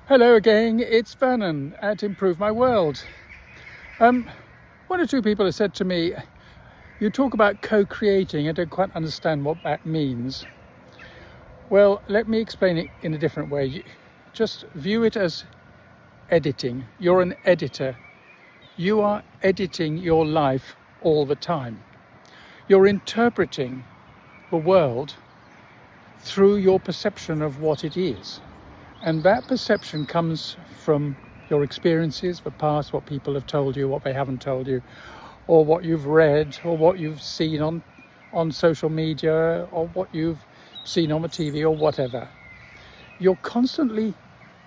Hello again, it's Vernon at Improve My World. One or two people have said to me, you talk about co-creating, I don't quite understand what that means. Well, let me explain it in a different way. Just view it as editing. You're an editor. You are editing your life all the time. You're interpreting the world through your perception of what it is. And that perception comes from your experiences, the past, what people have told you, what they haven't told you, or what you've read, or what you've seen on social media, or what you've seen on the TV, or whatever. You're constantly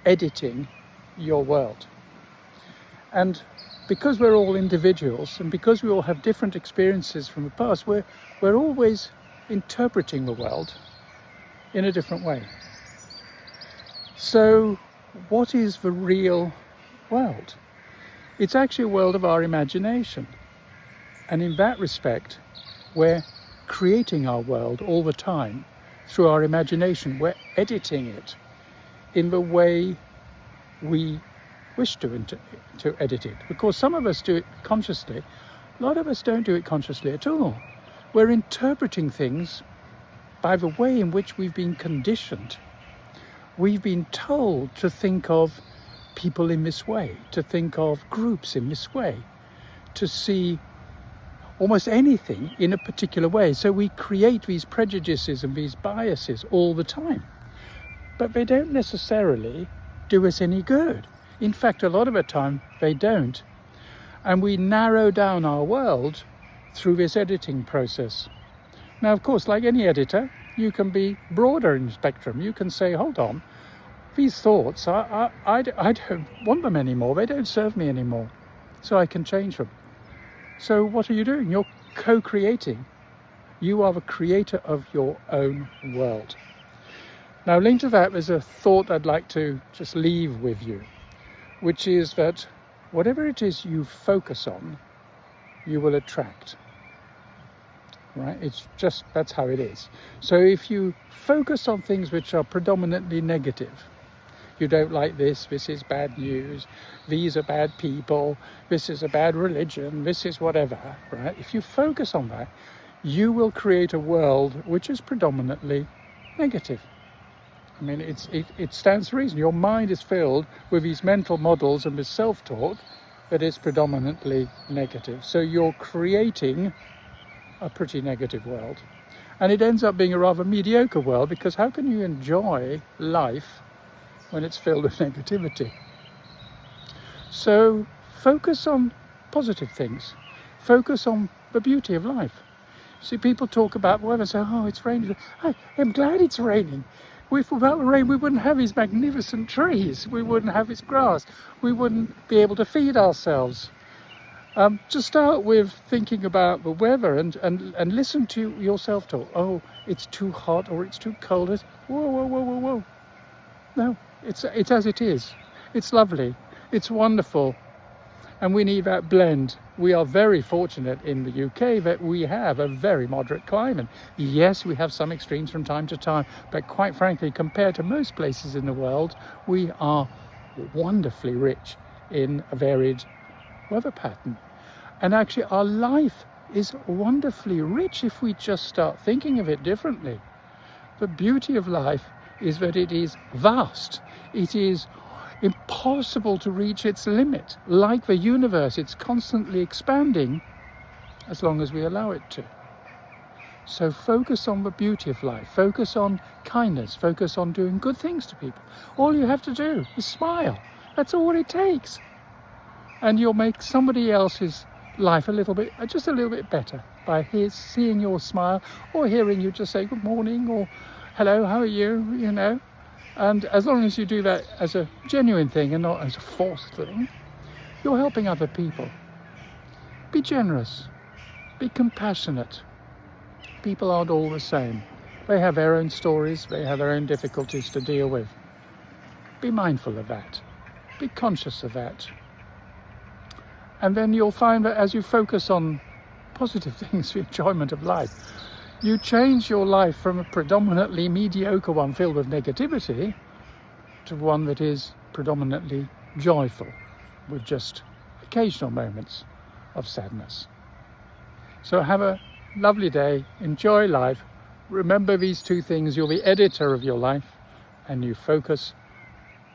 editing your world. And because we're all individuals, and because we all have different experiences from the past, we're always interpreting the world in a different way. So what is the real world? It's actually a world of our imagination. And in that respect, we're creating our world all the time through our imagination. We're editing it in the way we wish to edit it. Because some of us do it consciously. A lot of us don't do it consciously at all. We're interpreting things by the way in which we've been conditioned. We've been told to think of people in this way, to think of groups in this way, to see almost anything in a particular way. So we create these prejudices and these biases all the time. But they don't necessarily do us any good. In fact, a lot of the time they don't. And we narrow down our world through this editing process. Now, of course, like any editor, you can be broader in spectrum. You can say, hold on, these thoughts, I don't want them anymore. They don't serve me anymore. So I can change them. So what are you doing? You're co-creating. You are the creator of your own world. Now, linked to that, there's a thought I'd like to just leave with you, which is that whatever it is you focus on, you will attract. Right? It's just, that's how it is. So if you focus on things which are predominantly negative, you don't like this is bad news, these are bad people, this is a bad religion, this is whatever, right? If you focus on that, you will create a world which is predominantly negative. I mean, it stands to reason. Your mind is filled with these mental models and with self-talk that is predominantly negative. So you're creating a pretty negative world. And it ends up being a rather mediocre world, because how can you enjoy life when it's filled with negativity? So focus on positive things. Focus on the beauty of life. See, people talk about the weather and say, oh, it's raining. I'm glad it's raining. Without the rain, we wouldn't have these magnificent trees. We wouldn't have this grass. We wouldn't be able to feed ourselves. Just start with thinking about the weather and listen to your self-talk. Oh, it's too hot or it's too cold. Whoa. No, it's as it is. It's lovely. It's wonderful. And we need that blend. We are very fortunate in the UK that we have a very moderate climate. Yes, we have some extremes from time to time, but quite frankly, compared to most places in the world, we are wonderfully rich in a varied weather pattern. And actually our life is wonderfully rich if we just start thinking of it differently. The beauty of life is that it is vast. It is impossible to reach its limit. Like the universe, it's constantly expanding as long as we allow it to. So focus on the beauty of life. Focus on kindness. Focus on doing good things to people. All you have to do is smile. That's all it takes. And you'll make somebody else's life just a little bit better by seeing your smile, or hearing you just say good morning or hello, how are you, And as long as you do that as a genuine thing and not as a forced thing, you're helping other people. Be generous. Be compassionate. People aren't all the same. They have their own stories. They have their own difficulties to deal with. Be mindful of that. Be conscious of that. And then you'll find that as you focus on positive things, the enjoyment of life, you change your life from a predominantly mediocre one filled with negativity to one that is predominantly joyful, with just occasional moments of sadness. So have a lovely day, enjoy life, remember these two things: you're the editor of your life, and you focus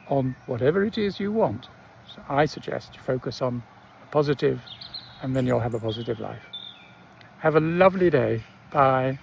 on whatever it is you want. So I suggest you focus on a positive, and then you'll have a positive life. Have a lovely day. Bye.